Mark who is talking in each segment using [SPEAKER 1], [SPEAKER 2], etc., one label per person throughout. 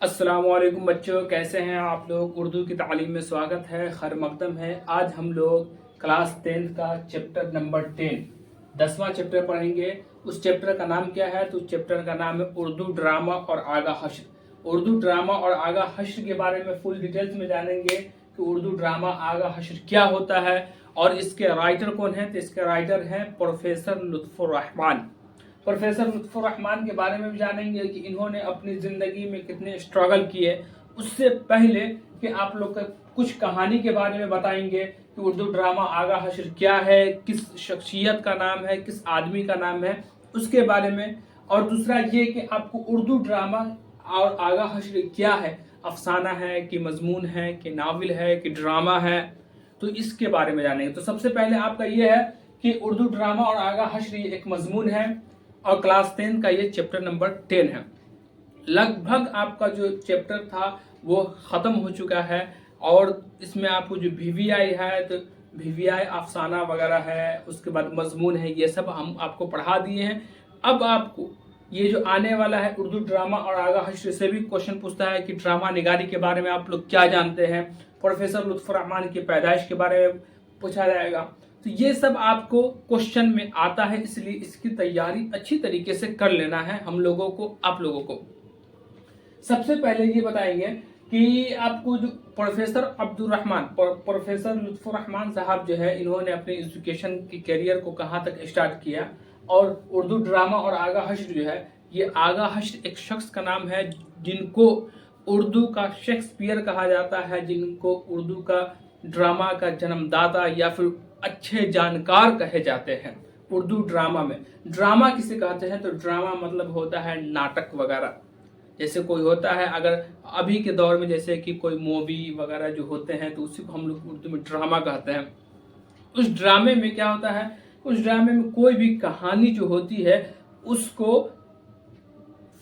[SPEAKER 1] अस्सलाम वालेकुम बच्चों, कैसे हैं आप लोग। उर्दू की तालीम में स्वागत है, खैर मकदम है। आज हम लोग क्लास 10th का चैप्टर नंबर 10वां चैप्टर पढ़ेंगे। उस चैप्टर का नाम क्या है? तो उस चैप्टर का नाम है उर्दू ड्रामा और आगा हश्र। उर्दू ड्रामा और आगा हश्र के बारे में फुल डिटेल्स में जानेंगे कि उर्दू ड्रामा आगा हश्र क्या होता है और इसके राइटर कौन है। तो इसके राइटर हैं प्रोफेसर लुत्फुर रहमान। प्रोफेसर लुत्फुर रहमान के बारे में भी जानेंगे कि इन्होंने अपनी ज़िंदगी में कितने स्ट्रगल किए। उससे पहले कि आप लोग का कुछ कहानी के बारे में बताएंगे कि उर्दू ड्रामा आगा हश्र क्या है, किस शख्सियत का नाम है, किस आदमी का नाम है, उसके बारे में। और दूसरा ये कि आपको उर्दू ड्रामा और आगा हश्र क्या है, अफसाना है कि मजमून है कि नावल है कि ड्रामा है, तो इसके बारे में जानेंगे। तो सबसे पहले आपका ये है कि उर्दू ड्रामा और आगा हश्र ये एक मजमून है और क्लास 10 का ये चैप्टर नंबर 10 है। लगभग आपका जो चैप्टर था वो ख़त्म हो चुका है और इसमें आपको जो वीवीआई है, तो वीवीआई अफसाना वगैरह है, उसके बाद मजमून है, ये सब हम आपको पढ़ा दिए हैं। अब आपको ये जो आने वाला है उर्दू ड्रामा और आगा हश्र से भी क्वेश्चन पूछता है कि ड्रामा निगारी के बारे में आप लोग क्या जानते हैं। प्रोफेसर लुत्फुर रहमान की पैदाइश के बारे में पूछा जाएगा। तो ये सब आपको क्वेश्चन में आता है, इसलिए इसकी तैयारी अच्छी तरीके से कर लेना है हम लोगों को, आप लोगों को। सबसे पहले ये बताएंगे कि आपको जो प्रोफेसर अब्दुल रहमान, प्रोफेसर लुत्फुर रहमान साहब जो है, इन्होंने अपने एजुकेशन के करियर को कहाँ तक स्टार्ट किया। और उर्दू ड्रामा और आगा हश्र जो है, ये आगा हश्र एक शख्स का नाम है जिनको उर्दू का शेक्सपियर कहा जाता है, जिनको उर्दू का ड्रामा का जन्मदाता या फिर अच्छे जानकार कहे जाते हैं। उर्दू ड्रामा में ड्रामा किसे कहते हैं? तो ड्रामा मतलब होता है नाटक वगैरह। जैसे कोई होता है, अगर अभी के दौर में जैसे कि कोई मूवी वगैरह जो होते हैं, तो उसी को हम लोग उर्दू में ड्रामा कहते हैं। उस ड्रामे में क्या होता है, उस ड्रामे में कोई भी कहानी जो होती है उसको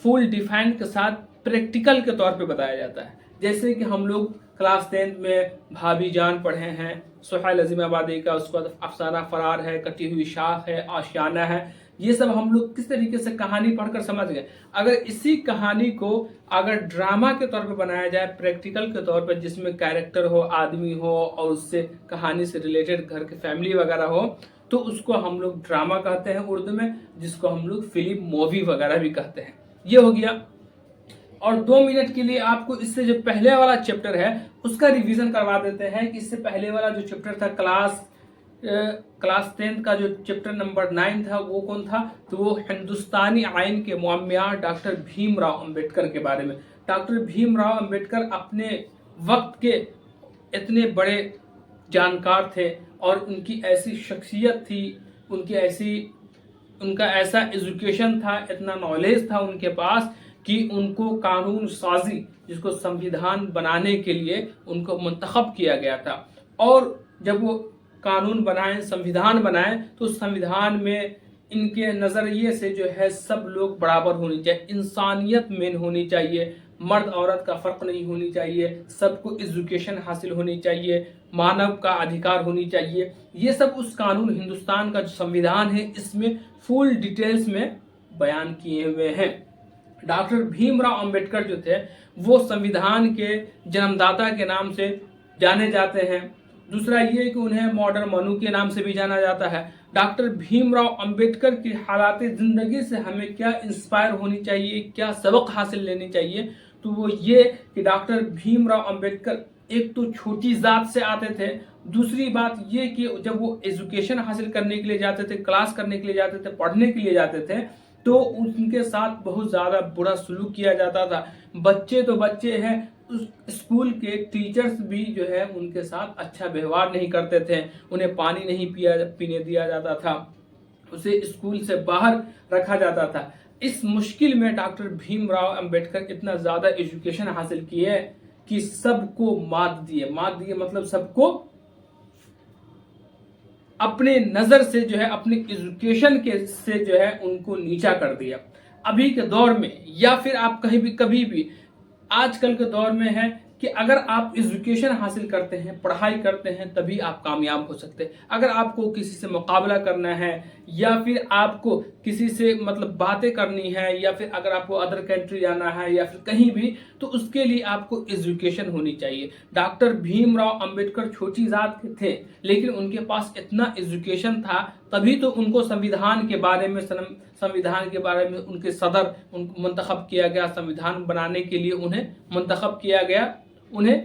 [SPEAKER 1] फुल डिफाइन के साथ प्रैक्टिकल के तौर पे बताया जाता है। जैसे कि हम लोग क्लास 10 में भाभी जान पढ़े हैं, सुहेल अजीम आबादी का, उसके बाद अफसाना फरार है, कटी हुई शाख है, आशियाना है, ये सब हम लोग किस तरीके से कहानी पढ़कर समझ गए। अगर इसी कहानी को अगर ड्रामा के तौर पे बनाया जाए, प्रैक्टिकल के तौर पे, जिसमें कैरेक्टर हो, आदमी हो और उससे कहानी से रिलेटेड घर के फैमिली वगैरह हो, तो उसको हम लोग ड्रामा कहते हैं उर्दू में, जिसको हम लोग फिल्म मूवी वगैरह भी कहते हैं। ये हो गया। और 2 मिनट के लिए आपको इससे जो पहले वाला चैप्टर है उसका रिवीजन करवा देते हैं कि इससे पहले वाला जो चैप्टर था क्लास 10 का जो चैप्टर नंबर 9 था, वो कौन था? तो वो हिंदुस्तानी आइन के मुअम्मिया डॉक्टर भीमराव अंबेडकर के बारे में। डॉक्टर भीमराव अंबेडकर अपने वक्त के इतने बड़े जानकार थे और उनकी ऐसी शख्सियत थी, उनका ऐसा एजुकेशन था, इतना नॉलेज था उनके पास कि उनको कानून साजी, जिसको संविधान बनाने के लिए उनको मुंतखब किया गया था। और जब वो कानून बनाए, संविधान बनाए, तो संविधान में इनके नज़रिए से जो है सब लोग बराबर होनी चाहिए, इंसानियत मेन होनी चाहिए, मर्द औरत का फ़र्क नहीं होनी चाहिए, सबको एजुकेशन हासिल होनी चाहिए, मानव का अधिकार होनी चाहिए। ये सब उस कानून, हिंदुस्तान का जो संविधान है, इसमें फुल डिटेल्स में बयान किए हुए हैं। डॉक्टर भीमराव अंबेडकर जो थे वो संविधान के जन्मदाता के नाम से जाने जाते हैं। दूसरा ये कि उन्हें मॉडर्न मनु के नाम से भी जाना जाता है। डॉक्टर भीमराव अंबेडकर की हालात ज़िंदगी से हमें क्या इंस्पायर होनी चाहिए, क्या सबक हासिल लेनी चाहिए? तो वो ये कि डॉक्टर भीमराव अंबेडकर एक तो छोटी ज़ात से आते थे, दूसरी बात ये कि जब वो एजुकेशन हासिल करने के लिए जाते थे, क्लास करने के लिए जाते थे, पढ़ने के लिए जाते थे, तो उनके साथ बहुत ज़्यादा बुरा सलूक किया जाता था। बच्चे तो बच्चे हैं, उस स्कूल के टीचर्स भी जो है उनके साथ अच्छा व्यवहार नहीं करते थे, उन्हें पानी नहीं पीने दिया जाता था, उसे स्कूल से बाहर रखा जाता था। इस मुश्किल में डॉक्टर भीमराव अंबेडकर इतना ज़्यादा एजुकेशन हासिल किए कि सबको मात दिए मतलब सबको अपने नज़र से जो है, अपने एजुकेशन के से जो है उनको नीचा कर दिया। अभी के दौर में या फिर आप कभी भी आजकल के दौर में है کہ اگر آپ ایجوکیشن حاصل کرتے ہیں، پڑھائی کرتے ہیں، تبھی آپ کامیاب ہو سکتے ہیں۔ اگر آپ کو کسی سے مقابلہ کرنا ہے یا پھر آپ کو کسی سے مطلب باتیں کرنی ہے یا پھر اگر آپ کو ادر کنٹری جانا ہے یا پھر کہیں بھی، تو اس کے لیے آپ کو ایجوکیشن ہونی چاہیے۔ ڈاکٹر بھیم راؤ امبیڈکر چھوٹی ذات کے تھے، لیکن ان کے پاس اتنا ایجوکیشن تھا، تبھی تو ان کو سمویدھان کے بارے میں ان کے صدر ان کو منتخب کیا گیا، سمویدھان بنانے کے لیے انہیں منتخب کیا گیا، انہیں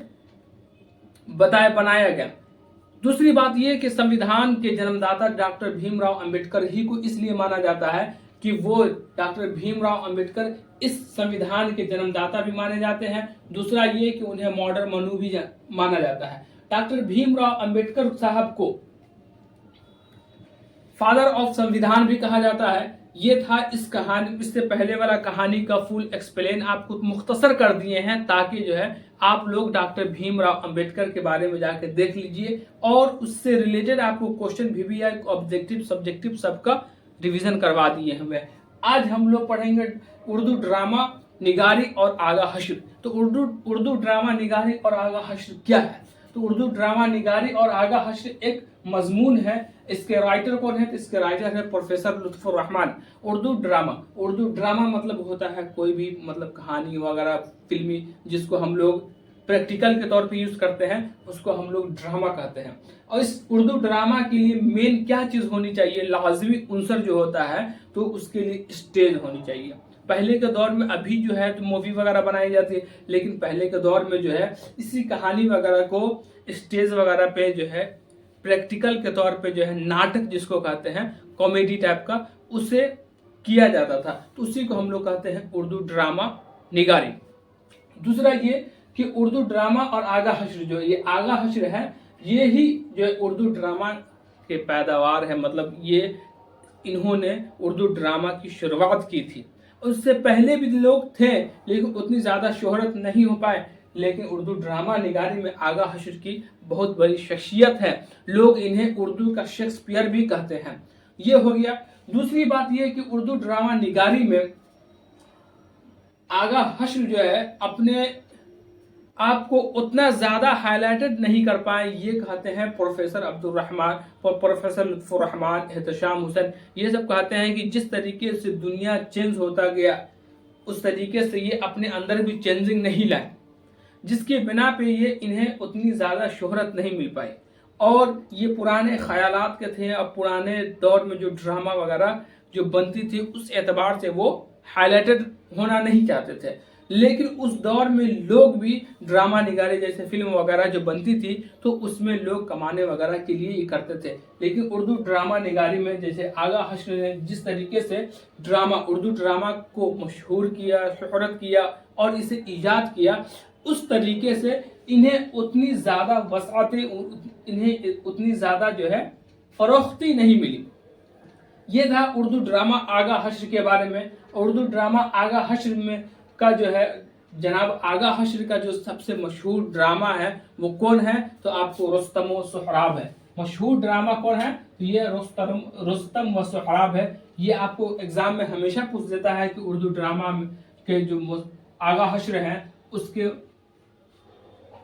[SPEAKER 1] بنایا گیا۔ دوسری بات یہ کہ سمویدھان کے جنم داتا ڈاکٹر بھیم راؤ امبیڈکر ہی کو اس لیے مانا جاتا ہے کہ وہ ڈاکٹر بھیم راؤ امبیڈکر اس سمویدھان کے جنم داتا بھی مانے جاتے ہیں۔ دوسرا یہ کہ انہیں ماڈرن منو بھی مانا جاتا ہے۔ ڈاکٹر بھیم راؤ امبیڈکر صاحب کو فادر آف سمویدھان بھی کہا جاتا ہے۔ یہ تھا اس سے پہلے والا کہانی کا فل ایکسپلین آپ کو مختصر کر دیے ہیں، تاکہ جو ہے آپ لوگ ڈاکٹر بھیم راؤ امبیڈکر کے بارے میں جا کے دیکھ لیجئے اور اس سے ریلیٹڈ آپ کو کوشچن بھی آئے، آبجیکٹو سبجیکٹو سب کا ریویژن کروا دیے ہمیں۔ آج ہم لوگ پڑھیں گے اردو ڈرامہ نگاری اور آغا حشر۔ تو اردو ڈرامہ نگاری اور آغا حشر کیا ہے؟ تو اردو ڈرامہ نگاری اور آغا حشر ایک مضمون ہے۔ اس کے رائٹر کون ہے؟ تو اس کے رائٹر ہے پروفیسر لطف الرحمن۔ اردو ڈرامہ مطلب ہوتا ہے کوئی بھی مطلب کہانی وغیرہ فلمی جس کو ہم لوگ پریکٹیکل کے طور پہ یوز کرتے ہیں، اس کو ہم لوگ ڈرامہ کہتے ہیں۔ اور اس اردو ڈرامہ کے لیے مین کیا چیز ہونی چاہیے؟ لازمی عنصر جو ہوتا ہے تو اس کے لیے اسٹیج ہونی چاہیے۔ پہلے کے دور میں ابھی جو ہے تو مووی وغیرہ بنائی جاتی ہے، لیکن پہلے کے دور میں جو ہے اسی کہانی وغیرہ کو اسٹیج وغیرہ پہ جو ہے پریکٹیکل کے طور پہ جو ہے ناٹک جس کو کہتے ہیں کامیڈی ٹائپ کا، اسے کیا جاتا تھا، تو اسی کو ہم لوگ کہتے ہیں اردو ڈرامہ نگاری۔ دوسرا یہ کہ اردو ڈرامہ اور آغا حشر جو یہ آغا حشر ہے، یہ ہی جو اردو ڈرامہ کے پیداوار ہے، مطلب یہ انہوں نے اردو ڈرامہ کی شروعات کی تھی۔ اس سے پہلے بھی لوگ تھے لیکن اتنی زیادہ شہرت نہیں ہو پائے، لیکن اردو ڈرامہ نگاری میں آغا حشر کی بہت بڑی شخصیت ہے، لوگ انہیں اردو کا شیکسپیئر بھی کہتے ہیں۔ یہ ہو گیا۔ دوسری بات یہ کہ اردو ڈرامہ نگاری میں آغا حشر جو ہے اپنے آپ کو اتنا زیادہ ہائی لائٹڈ نہیں کر پائے، یہ کہتے ہیں پروفیسر لطف الرحمن، احتشام حسین، یہ سب کہتے ہیں کہ جس طریقے سے دنیا چینج ہوتا گیا اس طریقے سے یہ اپنے اندر بھی چینجنگ نہیں لائے، جس کی بنا پہ یہ انہیں اتنی زیادہ شہرت نہیں مل پائی۔ اور یہ پرانے خیالات کے تھے، اور پرانے دور میں جو ڈرامہ وغیرہ جو بنتی تھی اس اعتبار سے وہ ہائی لائٹڈ ہونا نہیں چاہتے تھے، لیکن اس دور میں لوگ بھی ڈرامہ نگاری جیسے فلم وغیرہ جو بنتی تھی تو اس میں لوگ کمانے وغیرہ کے لیے یہ کرتے تھے، لیکن اردو ڈرامہ نگاری میں جیسے آغا حشر نے جس طریقے سے اردو ڈرامہ کو مشہور کیا، شہرت کیا اور اسے ایجاد کیا، اس طریقے سے انہیں اتنی زیادہ وسعتیں، انہیں اتنی زیادہ جو ہے فروختی نہیں ملی۔ یہ تھا اردو ڈرامہ آغا حشر کے بارے میں۔ اردو ڈرامہ آغا حشر میں کا جو ہے جناب آغا حشر کا جو سب سے مشہور ڈرامہ ہے وہ کون ہے؟ تو آپ کو رستم و سہراب ہے۔ مشہور ڈرامہ کون ہے؟ تو یہ رستم و سہراب ہے۔ یہ آپ کو ایگزام میں ہمیشہ پوچھ دیتا ہے کہ اردو ڈرامہ کے جو آغا حشر ہیں اس کے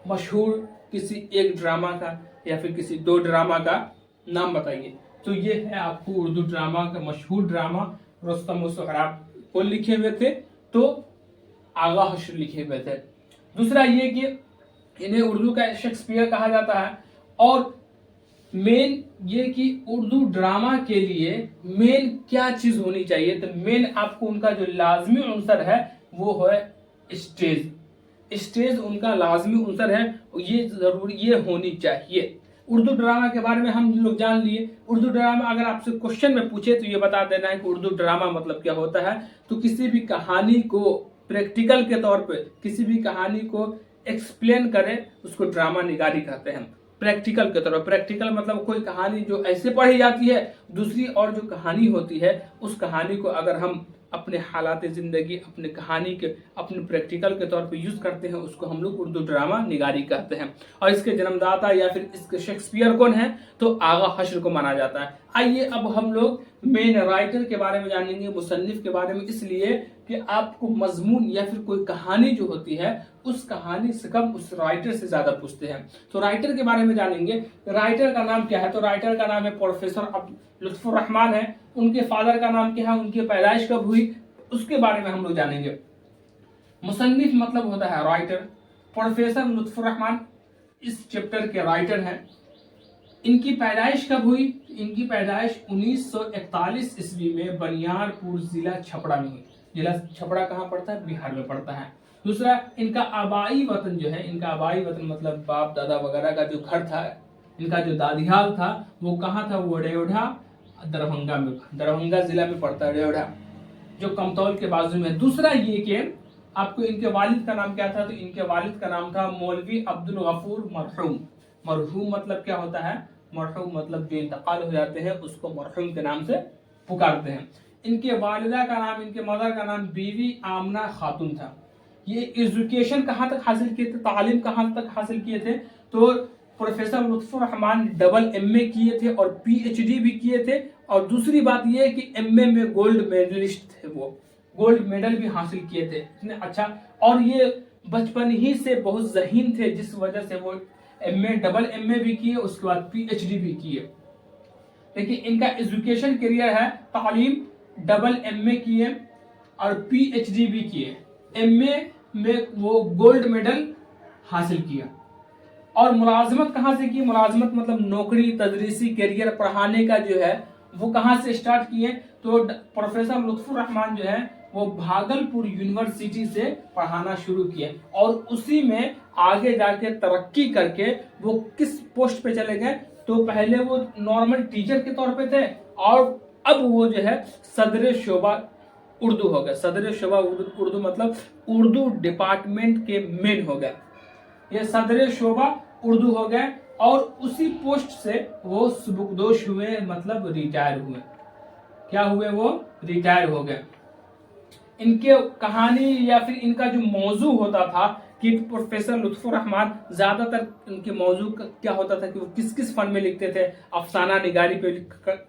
[SPEAKER 1] مشہور کسی ایک ڈرامہ کا یا پھر کسی دو ڈرامہ کا نام بتائیے۔ تو یہ ہے آپ کو اردو ڈرامہ کا مشہور ڈرامہ رستم و سہراب کون لکھے ہوئے تھے؟ تو آغا حشر لکھے ہوئے تھے۔ دوسرا یہ کہ انہیں اردو کا شیکسپیئر کہا جاتا ہے، اور مین یہ کہ اردو ڈرامہ کے لیے مین کیا چیز ہونی چاہیے؟ تو مین آپ کو ان کا جو لازمی عنصر ہے وہ ہے اسٹیج۔ اسٹیج ان کا لازمی عنصر ہے، یہ ضروری یہ ہونی چاہیے۔ اردو ڈرامہ کے بارے میں ہم لوگ جان لیے۔ اردو ڈرامہ اگر آپ سے کوشچن میں پوچھے تو یہ بتا دینا ہے کہ اردو ڈرامہ مطلب کیا ہوتا ہے۔ تو کسی بھی کہانی کو پریکٹیکل کے طور پہ کسی بھی کہانی کو ایکسپلین کرے اس کو ڈرامہ نگاری کہتے ہیں۔ پریکٹیکل کے طور پر، پریکٹیکل مطلب کوئی کہانی جو ایسے پڑھی جاتی ہے، دوسری اور جو کہانی ہوتی ہے اس کہانی کو اگر ہم अपने हालात ज़िंदगी, अपने कहानी के, अपने प्रैक्टिकल के तौर पे यूज़ करते हैं, उसको हम लोग उर्दू ड्रामा निगारी कहते हैं। और इसके जन्मदाता या फिर इसके शेक्सपियर कौन है, तो आगा हश्र को माना जाता है। आइए अब हम लोग मेन राइटर के बारे में जानेंगे, मुसन्निफ के बारे में, इसलिए कि आपको मजमून या फिर कोई कहानी जो होती है उस कहानी से कम उस राइटर से ज्यादा पूछते हैं। तो राइटर के बारे में जानेंगे। राइटर का नाम क्या है, तो राइटर का नाम है प्रोफेसर लुत्फुर रहमान है। उनके फादर का नाम क्या है, उनकी पैदाइश कब हुई, उसके बारे में हम लोग जानेंगे। मुसन्निफ मतलब होता है राइटर। प्रोफेसर लुत्फुर रहमान इस चैप्टर के राइटर हैं। इनकी पैदाइश कब हुई, इनकी पैदाइश 1941 ईस्वी में बनियारपुर जिला छपरा में हुई। जिला छपरा कहाँ पड़ता है, बिहार में पड़ता है। दूसरा, इनका आबाई वतन जो है, इनका आबाई वतन मतलब बाप दादा वगैरह का जो घर था, इनका जो दादिहाल था वो कहाँ था, वो रेवढ़ा दरभंगा में, दरभंगा जिला में पड़ता है रेवढ़ा, जो कमतौल के बाजू में। दूसरा ये कि आपको इनके वालिद का नाम क्या था, तो इनके वालिद का नाम था मौलवी अब्दुल गफूर मरहूम। मरहूम मतलब क्या होता है, मरहूम मतलब जो इंतकाल हो जाते हैं उसको मरहूम के नाम से पुकारते हैं। इनके वालिदा का नाम, इनके मदर का नाम बीवी आमना खातून था। ये एजुकेशन कहाँ तक हासिल किए थे, तालीम कहाँ तक हासिल किए थे, तो professor Lutfur Rahman double MA किए थे और पीएचडी भी किए थे। और दूसरी बात ये है कि एमए में गोल्ड मेडलिस्ट थे, वो गोल्ड मेडल भी हासिल किए थे, इतने अच्छा। और ये बचपन ही से बहुत ज़हीन थे, जिस वजह से वो एमए डबल एमए भी किए, उसके बाद पीएचडी भी किए। देखिए इनका एजुकेशन करियर है, तालीम डबल एमए किए और पीएचडी भी किए, एमए में वो गोल्ड मेडल हासिल किया। और मुलाजमत कहाँ से की, मुलाजमत मतलब नौकरी, तदरीसी करियर, पढ़ाने का जो है वो कहाँ से स्टार्ट किए, तो प्रोफेसर लुत्फुर रहमान जो है वो भागलपुर यूनिवर्सिटी से पढ़ाना शुरू किए और उसी में आगे जाके तरक्की करके वो किस पोस्ट पे चले गए, तो पहले वो नॉर्मल टीचर के तौर पे थे और अब वो जो है सदर शोबा उर्दू हो गए। सदर शोबा उर्दू मतलब उर्दू डिपार्टमेंट के मेन हो गए, ये सदर शोबा उर्दू हो गए। और उसी पोस्ट से वो सुबुकदोश हुए, मतलब रिटायर हुए। क्या हुए, वो रिटायर हो गए। इनके कहानी या फिर इनका जो मौजू होता था कि प्रोफेसर लुत्फुर रहमान ज्यादातर इनके मौजू क्या होता था कि वो किस किस फन में लिखते थे, अफसाना निगारी पे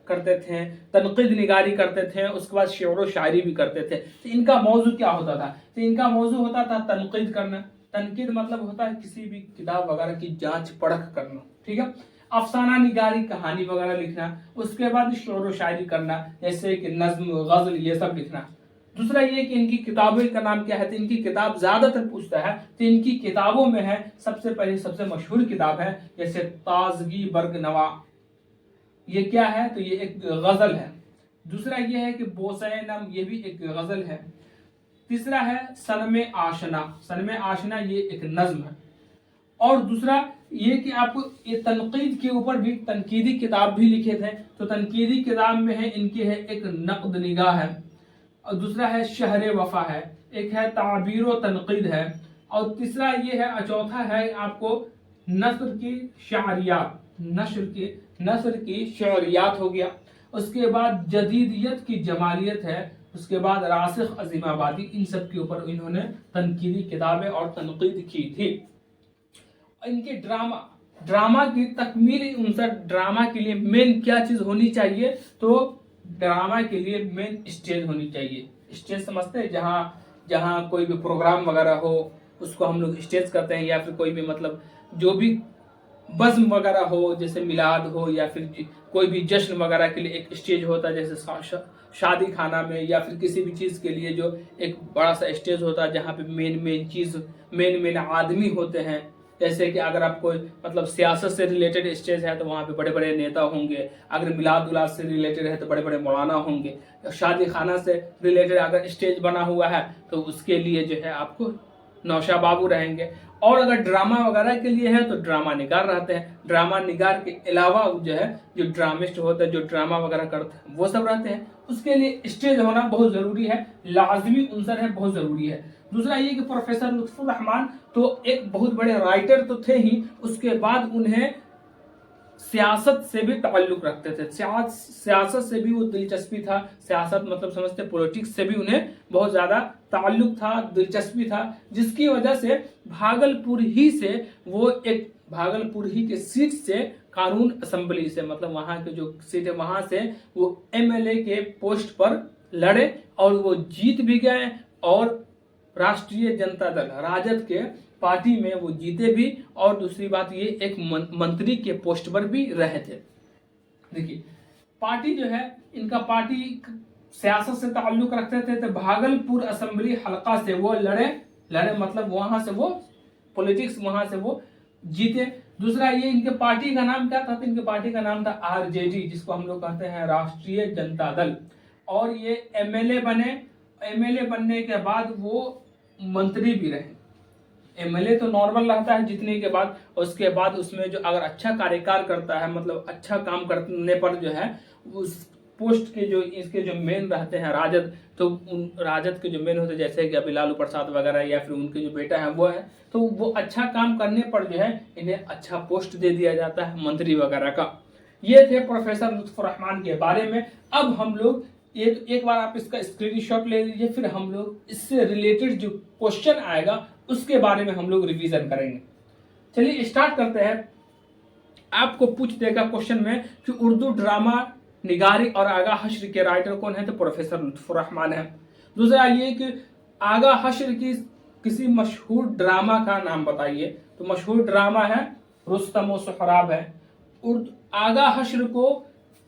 [SPEAKER 1] करते थे, तनकीद निगारी करते थे, उसके बाद शेर व शायरी भी करते थे। तो इनका मौजू क्या होता था, तो इनका मौजू होता था तनकीद करना। तनकीद मतलब होता है किसी भी किताब वगैरह की जांच परख करना, ठीक है। अफसाना निगारी, कहानी वगैरह लिखना, उसके बाद शेर व शायरी करना, जैसे कि नज्म, गजल, ये सब लिखना। दूसरा ये कि इनकी किताबों का नाम क्या है, तो इनकी किताब ज्यादातर पूछता है, तो इनकी किताबों में है सबसे पहले सबसे मशहूर किताब है जैसे ताजगी बर्ग नवा, ये क्या है, तो ये एक गजल है। दूसरा ये है कि बोसैनम, ये भी एक गजल है। तीसरा है सनमे आशना, सनमे आशना ये एक नज्म है। और दूसरा ये कि आपको ये तनकीद के ऊपर भी तनकीदी किताब भी लिखे थे, तो तनकीदी किताब में है इनकी है एक नक़द निगाह है, और दूसरा है शहर वफा है, एक है ताबीर व तनकीद है, और तीसरा ये है, चौथा है आपको नस्र की शायरियात, नस्र की शायरियात हो गया। उसके बाद जदीदियत की जमालियत है, उसके बाद रासिख अजीमाबादी, इन सब के ऊपर इन्होंने तनकीदी किताबें और तनकीद की थी। इनके ड्रामा की तकमील, उनसे ड्रामा के लिए मेन क्या चीज होनी चाहिए, तो ड्रामा के लिए मेन स्टेज होनी चाहिए। स्टेज समझते हैं, जहाँ कोई भी प्रोग्राम वगैरह हो उसको हम लोग स्टेज करते हैं, या फिर कोई भी मतलब जो भी बज़्म वगैरह हो, जैसे मिलाद हो या फिर कोई भी जश्न वगैरह के लिए एक स्टेज होता है, जैसे शादी खाना में या फिर किसी भी चीज़ के लिए जो एक बड़ा सा स्टेज होता है जहाँ पे मेन आदमी होते हैं। जैसे कि अगर आप कोई मतलब सियासत से रिलेटेड स्टेज है तो वहाँ पे बड़े बड़े नेता होंगे, अगर मिलाद उलाद से रिलेटेड है तो बड़े बड़े मौलाना होंगे, शादी खाना से रिलेटेड अगर स्टेज बना हुआ है तो उसके लिए जो है आपको नौशा बाबू रहेंगे। और अगर ड्रामा वगैरह के लिए है तो ड्रामा निगार रहते हैं। ड्रामा निगार के अलावा जो है जो ड्रामिस्ट होते हैं, जो ड्रामा वगैरह करते हैं, वो सब रहते हैं। उसके लिए स्टेज होना बहुत ज़रूरी है, लाजमी उनसर है, बहुत ज़रूरी है। दूसरा ये कि प्रोफेसर लुत्फुर रहमान तो एक बहुत बड़े राइटर तो थे ही, उसके बाद उन्हें सियासत से भी ताल्लुक रखते थे, सियासत से भी वो दिलचस्पी था। सियासत मतलब समझते, पॉलिटिक्स से भी उन्हें बहुत ज़्यादा ताल्लुक था, दिलचस्पी था, जिसकी वजह से भागलपुर ही के सीट से कानून असेंबली से, मतलब वहाँ के जो सीट है वहाँ से वो एमएलए के पोस्ट पर लड़े और वो जीत भी गए और राष्ट्रीय जनता दल राजद के पार्टी में वो जीते भी। और दूसरी बात ये एक मंत्री के पोस्ट पर भी रहे थे। देखिए पार्टी जो है, इनका पार्टी सियासत से ताल्लुक रखते थे, तो भागलपुर असेंबली हलका से वो लड़े मतलब वहां से वो पॉलिटिक्स, वहां से वो जीते। दूसरा ये, इनके पार्टी का नाम क्या था? तो इनके पार्टी का नाम था आरजेडी, जिसको हम लोग कहते हैं राष्ट्रीय जनता दल। और ये एमएलए बने, एमएलए बनने के बाद वो मंत्री भी रहे। एमएलए तो नॉर्मल रहता है जीतने के बाद, उसके बाद उसमें जो अगर अच्छा कार्यकाल करता है, मतलब अच्छा काम करने पर जो है उस पोस्ट के जो इसके जो मेन रहते हैं राजद, तो उन राजद के जो मेन होते हैं जैसे कि अभी लालू प्रसाद वगैरह या फिर उनके जो बेटा है वो है, तो वो अच्छा काम करने पर जो है इन्हें अच्छा पोस्ट दे दिया जाता है मंत्री वगैरह का। ये थे प्रोफेसर लुत्फुर रहमान के बारे में। अब हम लोग एक बार आप इसका स्क्रीनशॉट ले लीजिए, फिर हम लोग इससे रिलेटेड जो क्वेश्चन आएगा उसके बारे में हम लोग रिवीजन करेंगे। चलिए स्टार्ट करते हैं। आपको पूछ देगा क्वेश्चन में कि उर्दू ड्रामा निगारी और आगा हश्र के राइटर कौन है? तो प्रोफेसर लुत्फुर रहमान है। दूसरा ये कि आगा हश्र की किसी मशहूर ड्रामा का नाम बताइए। तो मशहूर ड्रामा है रुस्तम व सुहराब है। आगा हश्र को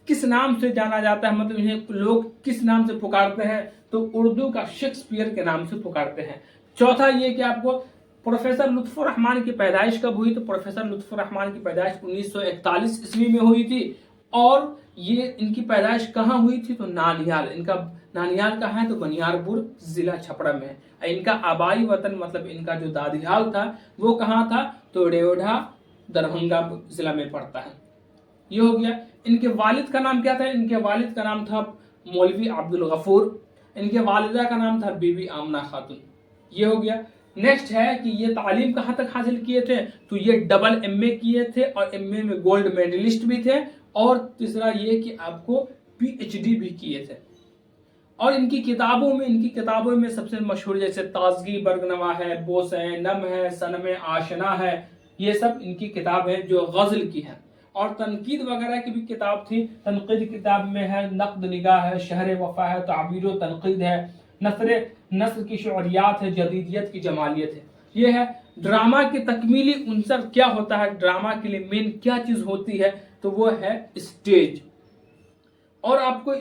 [SPEAKER 1] किस नाम से जाना जाता है, मतलब इन्हें लोग किस नाम से पुकारते हैं? तो उर्दू का शेक्सपियर के नाम से पुकारते हैं। चौथा ये कि आपको प्रोफेसर लुत्फुर रहमान की पैदाइश कब हुई? तो प्रोफेसर लुत्फुर रहमान की पैदाइश 1941 ईस्वी में हुई थी। और ये इनकी पैदाइश कहाँ हुई थी? तो नानियाल। इनका नानियाल कहाँ है? तो बनियारपुर जिला छपरा में है। इनका आबाई वतन मतलब इनका जो दादिहाल था वो कहाँ था? तो रेवढ़ा दरभंगा जिला में पड़ता है। ये हो गया। इनके वालिद का नाम क्या था? इनके वालिद का नाम था मौलवी अब्दुल गफूर। इनके वालिदा का नाम था बीबी आमना खातून। ये हो गया। नेक्स्ट है कि ये तालीम कहाँ तक हासिल किए थे? तो ये डबल एमए किए थे और एमए में गोल्ड मेडलिस्ट भी थे। और तीसरा ये कि आपको पीएचडी भी किए थे। और इनकी किताबों में सबसे मशहूर जैसे ताजगी बरगनवा है, बोस है, नम है, सनम आशना है, ये सब इनकी किताब है जो गजल की है। और तनकीद वगैरह की भी किताब थी। तनकीद किताब में है नक्द निगाह है, शहर वफा है, ताबीर व तनकीद है, नस्र की शुरियात है, जदीदियत की जमालियत है। ये है। ड्रामा की तकमीली उनसर क्या होता है? ड्रामा के लिए मेन क्या चीज होती है? तो वो है स्टेज। और आपको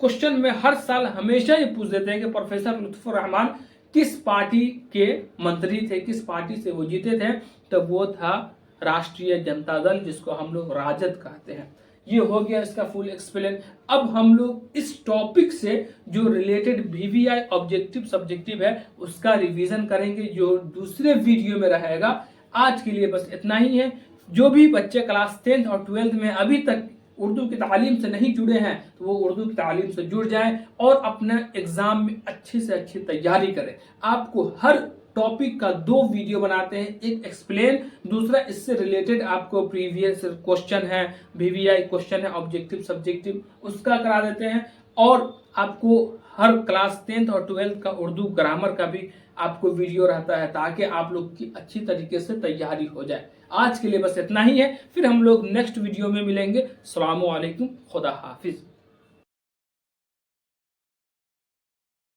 [SPEAKER 1] क्वेश्चन में हर साल हमेशा ये पूछ देते हैं कि प्रोफेसर लुत्फुर रहमान किस पार्टी के मंत्री थे, किस पार्टी से वो जीते थे? तो वो था राष्ट्रीय जनता दल, जिसको हम लोग राजद कहते हैं। ये हो गया इसका फुल एक्सप्लेन। अब हम लोग इस टॉपिक से जो रिलेटेड वीवीआई ऑब्जेक्टिव सब्जेक्टिव है उसका रिवीजन करेंगे, जो दूसरे वीडियो में रहेगा। आज के लिए बस इतना ही है। जो भी बच्चे क्लास 10th और 12th में अभी तक उर्दू की तालीम से नहीं जुड़े हैं तो वो उर्दू की तालीम से जुड़ जाएं और अपने एग्जाम में अच्छी से अच्छी तैयारी करें। आपको हर टॉपिक का 2 वीडियो बनाते हैं, एक एक्सप्लेन, दूसरा इससे रिलेटेड आपको प्रीवियस क्वेश्चन है, वीवीआई क्वेश्चन है, ऑब्जेक्टिव सब्जेक्टिव, उसका करा देते हैं। और आपको हर क्लास 10th और 12th का उर्दू ग्रामर का भी आपको वीडियो रहता है, ताकि आप लोग की अच्छी तरीके से तैयारी हो जाए। आज के लिए बस इतना ही है, फिर हम लोग नेक्स्ट वीडियो में मिलेंगे। अस्सलामु अलैकुम, खुदा हाफिज।